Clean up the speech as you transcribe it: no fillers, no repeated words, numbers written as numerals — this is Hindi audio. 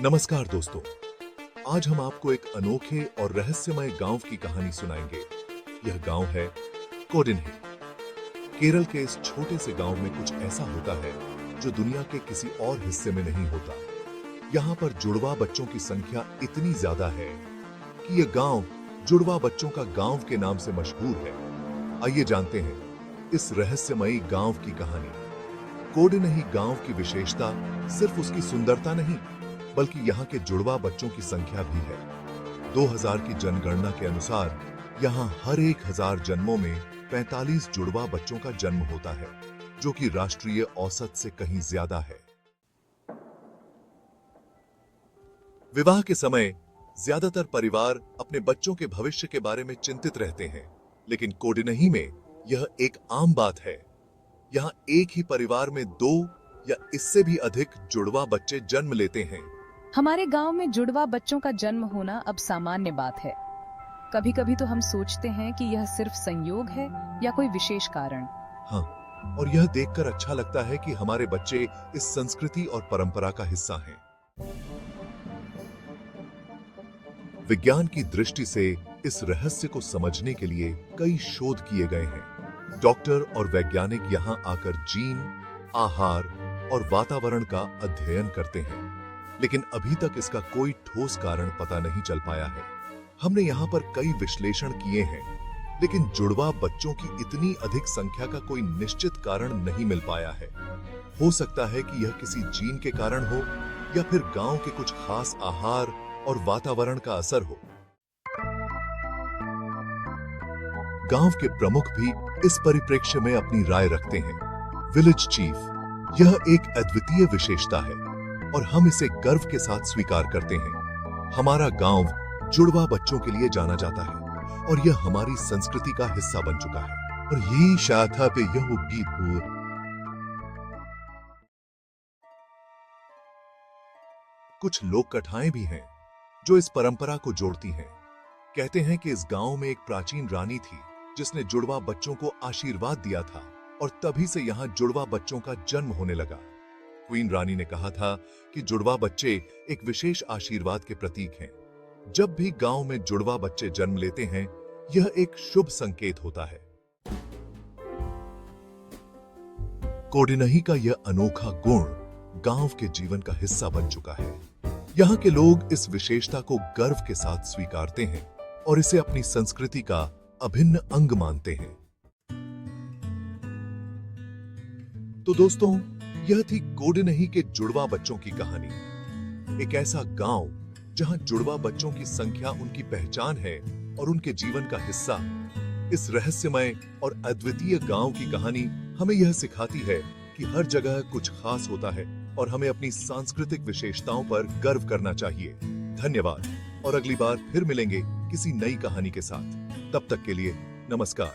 नमस्कार दोस्तों, आज हम आपको एक अनोखे और रहस्यमय गांव की कहानी सुनाएंगे। यह गांव है कोडिन्ही। केरल के इस छोटे से गांव में कुछ ऐसा होता है जो दुनिया के किसी और हिस्से में नहीं होता। यहाँ पर जुड़वा बच्चों की संख्या इतनी ज्यादा है कि यह गांव जुड़वा बच्चों का गांव के नाम से मशहूर है। आइए जानते हैं इस रहस्यमयी गांव की कहानी। कोडिन्ही गांव की विशेषता सिर्फ उसकी सुंदरता नहीं, बल्कि यहाँ के जुड़वा बच्चों की संख्या भी है। 2000 की जनगणना के अनुसार यहाँ हर 1000 जन्मों में 45 जुड़वा बच्चों का जन्म होता है, जो कि राष्ट्रीय औसत से कहीं ज्यादा है। विवाह के समय ज्यादातर परिवार अपने बच्चों के भविष्य के बारे में चिंतित रहते हैं, लेकिन कोडिन्ही में यह एक आम बात है। यहाँ एक ही परिवार में 2 या इससे भी अधिक जुड़वा बच्चे जन्म लेते हैं। हमारे गांव में जुड़वा बच्चों का जन्म होना अब सामान्य बात है। कभी कभी तो हम सोचते हैं कि यह सिर्फ संयोग है या कोई विशेष कारण। हाँ, और यह देखकर अच्छा लगता है कि हमारे बच्चे इस संस्कृति और परंपरा का हिस्सा हैं। विज्ञान की दृष्टि से इस रहस्य को समझने के लिए कई शोध किए गए हैं। डॉक्टर और वैज्ञानिक यहाँ आकर जीन, आहार और वातावरण का अध्ययन करते हैं, लेकिन अभी तक इसका कोई ठोस कारण पता नहीं चल पाया है। हमने यहाँ पर कई विश्लेषण किए हैं, लेकिन जुड़वा बच्चों की इतनी अधिक संख्या का कोई निश्चित कारण नहीं मिल पाया है। हो सकता है कि यह किसी जीन के कारण हो या फिर गांव के कुछ खास आहार और वातावरण का असर हो। गांव के प्रमुख भी इस परिप्रेक्ष्य में अपनी राय रखते हैं। विलेज चीफ यह एक अद्वितीय विशेषता है और हम इसे गर्व के साथ स्वीकार करते हैं। हमारा गांव जुड़वा बच्चों के लिए जाना जाता है और यह हमारी संस्कृति का हिस्सा बन चुका है। और यही शाखा पे यह गीत हुआ। कुछ लोक कथाएं भी हैं जो इस परंपरा को जोड़ती हैं। कहते हैं कि इस गांव में एक प्राचीन रानी थी जिसने जुड़वा बच्चों को आशीर्वाद दिया था, और तभी से यहां जुड़वा बच्चों का जन्म होने लगा। क्वीन रानी ने कहा था कि जुड़वा बच्चे एक विशेष आशीर्वाद के प्रतीक हैं। जब भी गांव में जुड़वा बच्चे जन्म लेते हैं, यह एक शुभ संकेत होता है। कोडिन्ही का यह अनोखा गुण गांव के जीवन का हिस्सा बन चुका है। यहाँ के लोग इस विशेषता को गर्व के साथ स्वीकारते हैं और इसे अपनी संस्कृति का अभिन्न अंग मानते हैं। तो दोस्तों, यह थी कोडिन्ही के जुड़वा बच्चों की कहानी। एक ऐसा गांव जहां जुड़वा बच्चों की संख्या उनकी पहचान है और उनके जीवन का हिस्सा। इस रहस्यमय और अद्वितीय गांव की कहानी हमें यह सिखाती है कि हर जगह कुछ खास होता है और हमें अपनी सांस्कृतिक विशेषताओं पर गर्व करना चाहिए। धन्यवाद, और अगली बार फिर मिलेंगे किसी नई कहानी के साथ। तब तक के लिए नमस्कार।